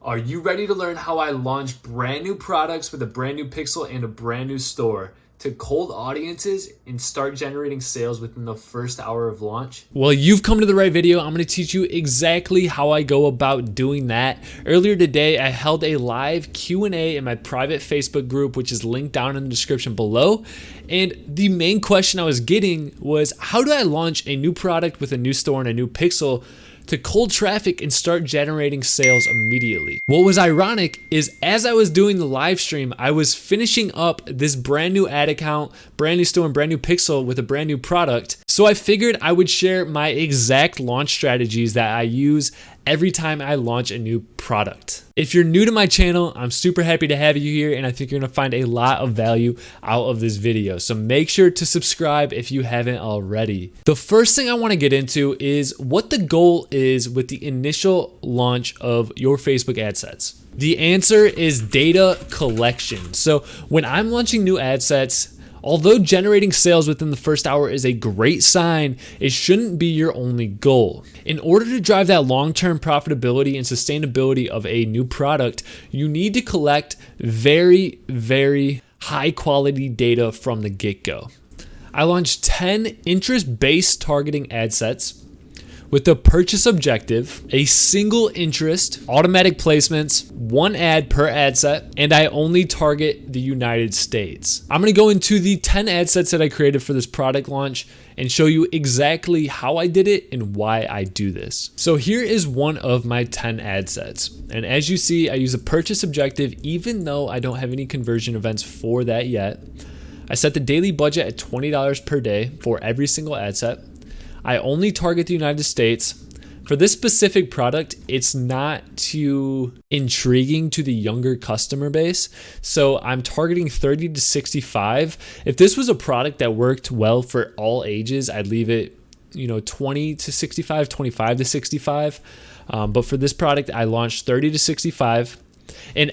Are you ready to learn how I launch brand new products with a brand new pixel and a brand new store to cold audiences and start generating sales within the first hour of launch? Well, you've come to the right video. I'm going to teach you exactly how I go about doing that. Earlier today, I held a live Q&A in my private Facebook group, which is linked down in the description below. And the main question I was getting was, how do I launch a new product with a new store and a new pixel to cold traffic and start generating sales immediately? What was ironic is as I was doing the live stream, I was finishing up this brand new ad account, brand new store, and brand new pixel with a brand new product. So I figured I would share my exact launch strategies that I use every time I launch a new product. If you're new to my channel, I'm super happy to have you here, and I think you're gonna find a lot of value out of this video. So make sure to subscribe if you haven't already. The first thing I wanna get into is what the goal is with the initial launch of your Facebook ad sets. The answer is data collection. So when I'm launching new ad sets, although generating sales within the first hour is a great sign, it shouldn't be your only goal. In order to drive that long-term profitability and sustainability of a new product, you need to collect very, very high quality data from the get-go. I launched 10 interest-based targeting ad sets with the purchase objective, a single interest, automatic placements, one ad per ad set, and I only target the United States. I'm gonna go into the 10 ad sets that I created for this product launch and show you exactly how I did it and why I do this. So here is one of my 10 ad sets. And as you see, I use a purchase objective even though I don't have any conversion events for that yet. I set the daily budget at $20 per day for every single ad set. I only target the United States. For this specific product, it's not too intriguing to the younger customer base. So I'm targeting 30 to 65. If this was a product that worked well for all ages, I'd leave it, 20 to 65, 25 to 65. But for this product, I launched 30 to 65. And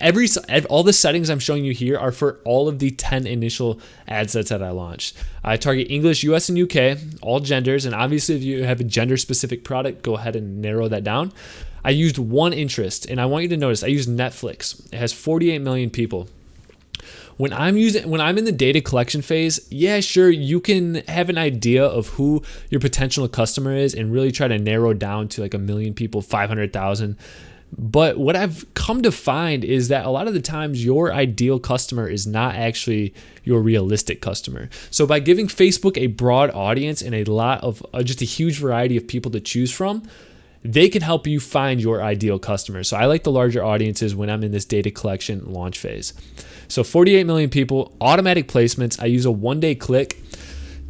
all the settings I'm showing you here are for all of the 10 initial ad sets that I launched. I target English, US, and UK, all genders. And obviously, if you have a gender-specific product, go ahead and narrow that down. I used one interest, and I want you to notice I used Netflix. It has 48 million people. When I'm in the data collection phase, yeah, sure, you can have an idea of who your potential customer is and really try to narrow down to like 1 million people, 500,000. But what I've come to find is that a lot of the times your ideal customer is not actually your realistic customer. So by giving Facebook a broad audience and a lot of just a huge variety of people to choose from, they can help you find your ideal customer. So I like the larger audiences when I'm in this data collection launch phase. So 48 million people, automatic placements. I use a one-day click.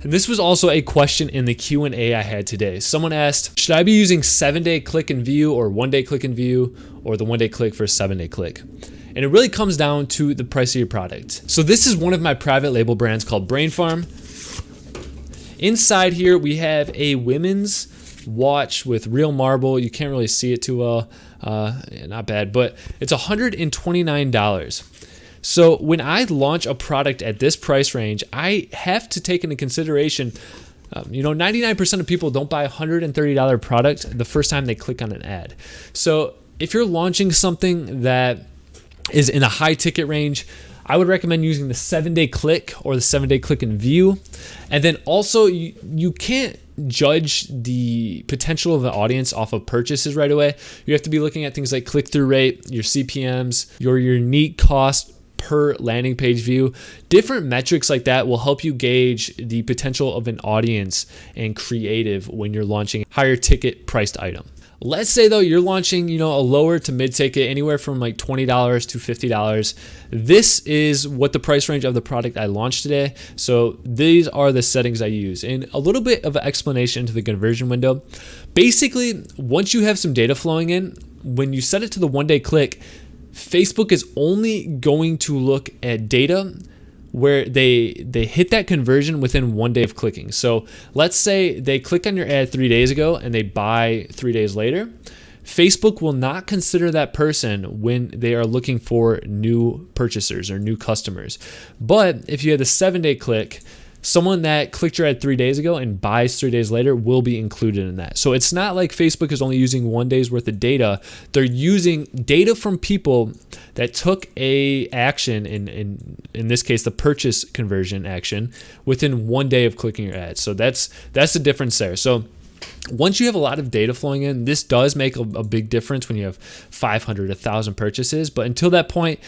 And this was also a question in the Q&A I had today. Someone asked, should I be using 7-day click and view or 1-day click and view, or the 1-day click for 7-day click? And it really comes down to the price of your product. So this is one of my private label brands called Brain Farm. Inside here, we have a women's watch with real marble. You can't really see it too well. Not bad, but it's $129. So when I launch a product at this price range, I have to take into consideration, 99% of people don't buy a $130 product the first time they click on an ad. So if you're launching something that is in a high ticket range, I would recommend using the 7-day click or the 7-day click and view. And then also you can't judge the potential of the audience off of purchases right away. You have to be looking at things like click-through rate, your CPMs, your unique cost per landing page view. Different metrics like that will help you gauge the potential of an audience and creative when you're launching a higher ticket priced item. Let's say though you're launching, a lower to mid ticket, anywhere from like $20 to $50. This is what the price range of the product I launched today. So these are the settings I use, and a little bit of an explanation to the conversion window. Basically, once you have some data flowing in, when you set it to the 1-day click, Facebook is only going to look at data where they hit that conversion within 1 day of clicking. So let's say they click on your ad 3 days ago and they buy 3 days later. Facebook will not consider that person when they are looking for new purchasers or new customers. But if you had the 7-day click, someone that clicked your ad 3 days ago and buys 3 days later will be included in that. So it's not like Facebook is only using 1 day's worth of data. They're using data from people that took a action, in this case, the purchase conversion action, within 1 day of clicking your ad. So that's the difference there. So once you have a lot of data flowing in, this does make a big difference when you have 500, 1,000 purchases. But until that point,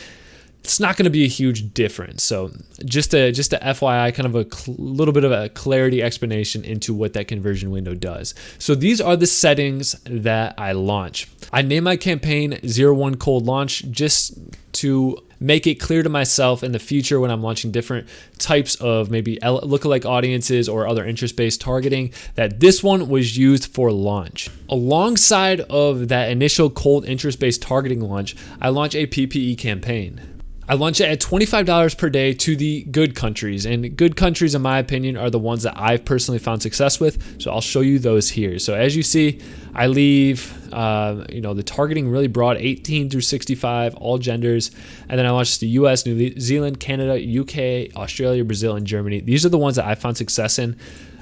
it's not going to be a huge difference. So just a FYI, kind of a little bit of a clarity explanation into what that conversion window does. So these are the settings that I launch. I name my campaign 01 Cold Launch just to make it clear to myself in the future when I'm launching different types of maybe lookalike audiences or other interest-based targeting that this one was used for launch. Alongside of that initial cold interest-based targeting launch, I launch a PPE campaign. I launch it at $25 per day to the good countries, and good countries, in my opinion, are the ones that I've personally found success with. So I'll show you those here. So as you see, I leave, the targeting really broad, 18 through 65, all genders, and then I launched the US, New Zealand, Canada, UK, Australia, Brazil, and Germany. These are the ones that I found success in.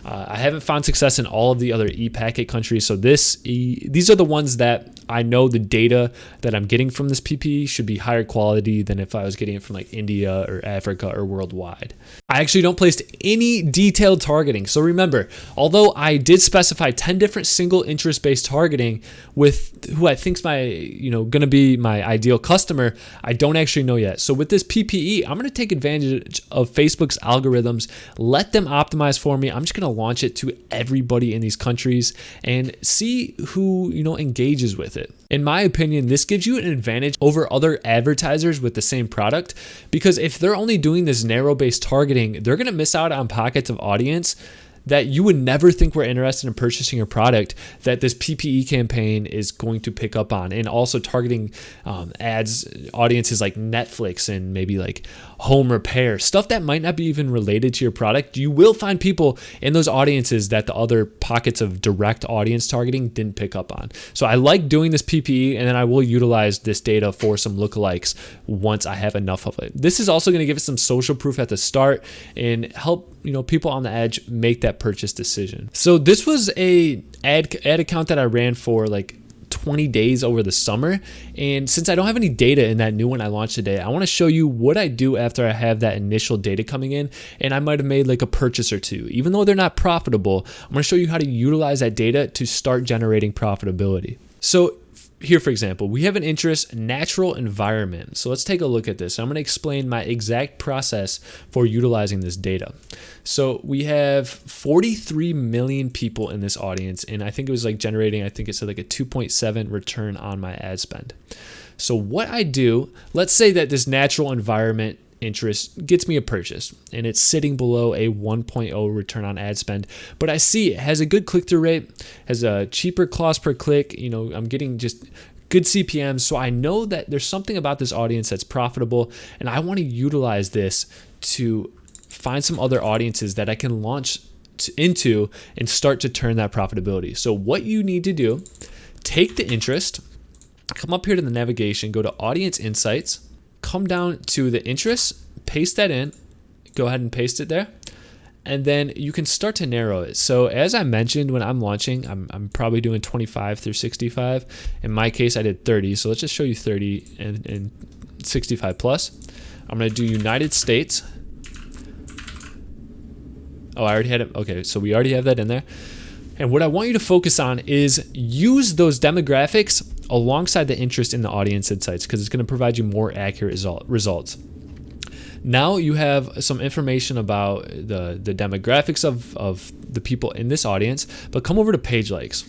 I haven't found success in all of the other e-packet countries, so these are the ones that I know the data that I'm getting from this PPE should be higher quality than if I was getting it from like India or Africa or worldwide. I actually don't place any detailed targeting. So remember, although I did specify 10 different single interest-based targeting with who I think's going to be my ideal customer, I don't actually know yet. So with this PPE, I'm going to take advantage of Facebook's algorithms, let them optimize for me. I'm just going to launch it to everybody in these countries and see who engages with it. In my opinion, this gives you an advantage over other advertisers with the same product, because if they're only doing this narrow-based targeting, they're going to miss out on pockets of audience that you would never think were interested in purchasing your product that this PPE campaign is going to pick up on. And also targeting ads, audiences like Netflix and maybe like home repair, stuff that might not be even related to your product. You will find people in those audiences that the other pockets of direct audience targeting didn't pick up on. So I like doing this PPE, and then I will utilize this data for some lookalikes once I have enough of it. This is also going to give us some social proof at the start and help people on the edge make that purchase decision. So this was a ad account that I ran for like 20 days over the summer. And since I don't have any data in that new one I launched today, I want to show you what I do after I have that initial data coming in. And I might have made like a purchase or two. Even though they're not profitable, I'm going to show you how to utilize that data to start generating profitability. So here, for example, we have an interest, natural environment. So let's take a look at this. I'm going to explain my exact process for utilizing this data. So we have 43 million people in this audience, and I think it was like generating, I think it said like a 2.7 return on my ad spend. So what I do, let's say that this natural environment interest gets me a purchase and it's sitting below a 1.0 return on ad spend, but I see it has a good click-through rate, has a cheaper cost per click, I'm getting just good CPMs. So I know that there's something about this audience that's profitable, and I want to utilize this to find some other audiences that I can launch into and start to turn that profitability. So what you need to do, take the interest, come up here to the navigation, go to Audience Insights, come down to the interest, paste that in, go ahead and paste it there, and then you can start to narrow it. So as I mentioned, when I'm launching, I'm probably doing 25 through 65. In my case, I did 30. So let's just show you 30 and 65 plus. I'm going to do United States. Oh, I already had it. Okay, so we already have that in there. And what I want you to focus on is use those demographics alongside the interest in the audience insights, because it's going to provide you more accurate results. Now you have some information about the demographics of the people in this audience, but come over to page likes.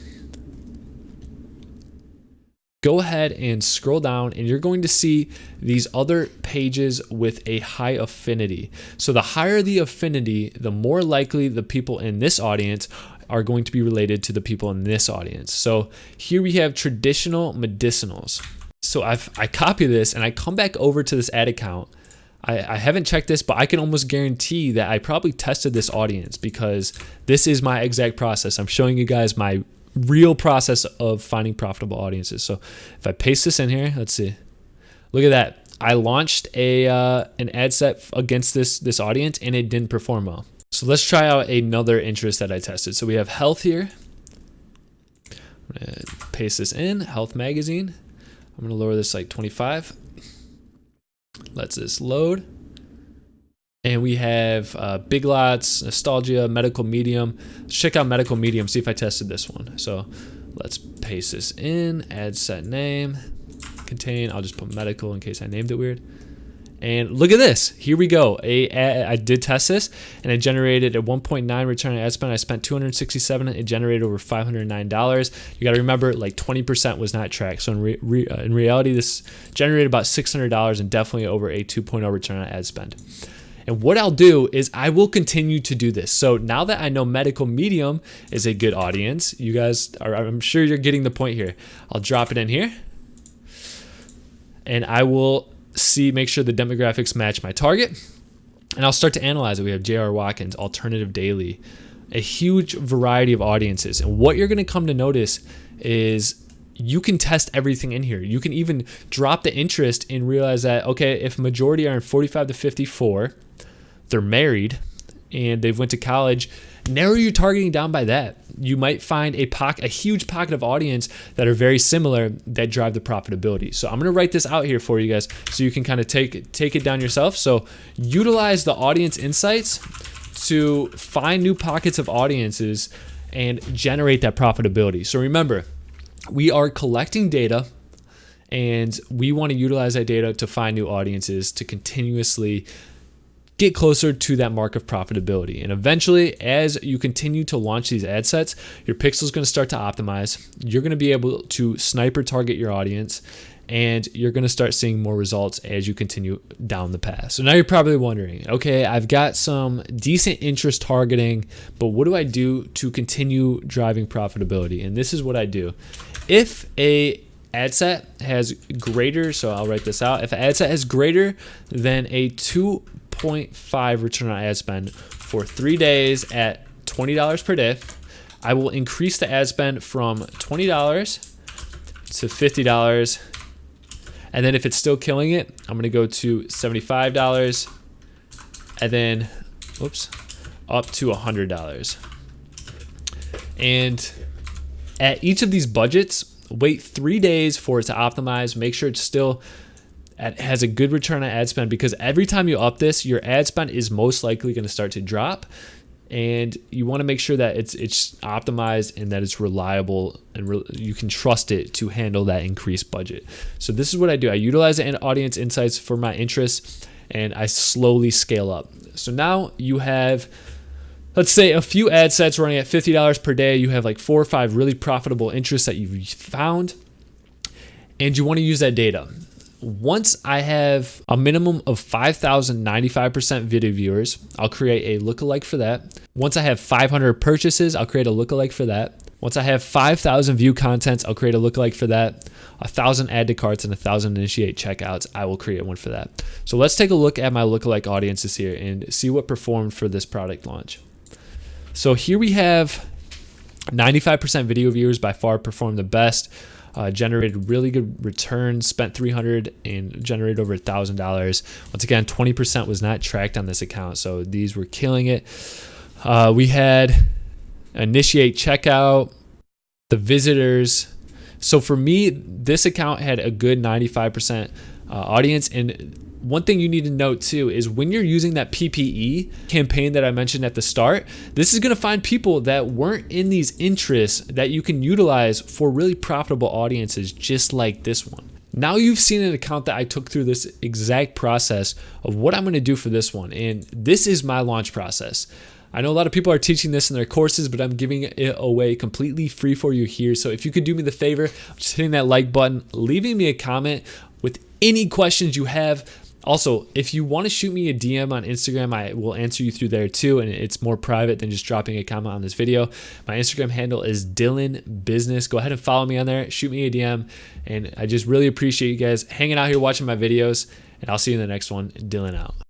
Go ahead and scroll down, and you're going to see these other pages with a high affinity. So the higher the affinity, the more likely the people in this audience are going to be related to the people in this audience. So here we have traditional medicinals. So I copy this and I come back over to this ad account. I haven't checked this, but I can almost guarantee that I probably tested this audience, because this is my exact process. I'm showing you guys my real process of finding profitable audiences. So if I paste this in here, let's see. Look at that. I launched an ad set against this audience, and it didn't perform well. So let's try out another interest that I tested. So we have health here. I'm going to paste this in, health magazine. I'm going to lower this like 25. Let's this load. And we have Big Lots, Nostalgia, Medical Medium. Let's check out Medical Medium, see if I tested this one. So let's paste this in, add set name, contain. I'll just put medical in case I named it weird. And look at this. Here we go. I did test this, and it generated a 1.9 return on ad spend. I spent $267. It generated over $509. You got to remember, like 20% was not tracked. So in reality, this generated about $600 and definitely over a 2.0 return on ad spend. And what I'll do is I will continue to do this. So now that I know Medical Medium is a good audience, you guys are, I'm sure you're getting the point here. I'll drop it in here, and I will make sure the demographics match my target, and I'll start to analyze it. We have J.R. Watkins, Alternative Daily, a huge variety of audiences. And what you're going to come to notice is you can test everything in here. You can even drop the interest and realize that, okay, if majority are in 45 to 54, they're married, and they've went to college, narrow your targeting down by that. You might find a huge pocket of audience that are very similar that drive the profitability. So I'm going to write this out here for you guys so you can kind of take it down yourself. So utilize the audience insights to find new pockets of audiences and generate that profitability. So remember, we are collecting data, and we want to utilize that data to find new audiences to continuously get closer to that mark of profitability. And eventually, as you continue to launch these ad sets, your pixel is going to start to optimize. You're going to be able to sniper target your audience, and you're going to start seeing more results as you continue down the path. So now you're probably wondering, okay, I've got some decent interest targeting, but what do I do to continue driving profitability? And this is what I do. If a ad set has greater, so I'll write this out. If an ad set has greater than a 2.5 return on ad spend for 3 days at $20 per day, I will increase the ad spend from $20 to $50. And then if it's still killing it, I'm going to go to $75 and then, up to $100. And at each of these budgets, wait 3 days for it to optimize. Make sure it has a good return on ad spend, because every time you up this, your ad spend is most likely going to start to drop, and you want to make sure that it's optimized and that it's reliable and you can trust it to handle that increased budget. So this is what I do. I utilize the audience insights for my interests, and I slowly scale up. So now you have, let's say, a few ad sets running at $50 per day. You have like 4 or 5 really profitable interests that you've found, and you want to use that data. Once I have a minimum of 5,095% video viewers, I'll create a lookalike for that. Once I have 500 purchases, I'll create a lookalike for that. Once I have 5,000 view contents, I'll create a lookalike for that. 1,000 add to carts and 1,000 initiate checkouts, I will create one for that. So let's take a look at my lookalike audiences here and see what performed for this product launch. So here we have 95% video viewers, by far performed the best. Generated really good returns, spent $300 and generated over $1,000. Once again, 20% was not tracked on this account, so these were killing it. We had initiate checkout, the visitors. So for me, this account had a good 95% audience. And one thing you need to note too is when you're using that PPE campaign that I mentioned at the start, this is going to find people that weren't in these interests that you can utilize for really profitable audiences just like this one. Now you've seen an account that I took through this exact process of what I'm going to do for this one. And this is my launch process. I know a lot of people are teaching this in their courses, but I'm giving it away completely free for you here. So if you could do me the favor, just hitting that like button, leaving me a comment with any questions you have. Also, if you want to shoot me a DM on Instagram, I will answer you through there too, and it's more private than just dropping a comment on this video. My Instagram handle is Dylan Business. Go ahead and follow me on there. Shoot me a DM, and I just really appreciate you guys hanging out here watching my videos, and I'll see you in the next one. Dylan out.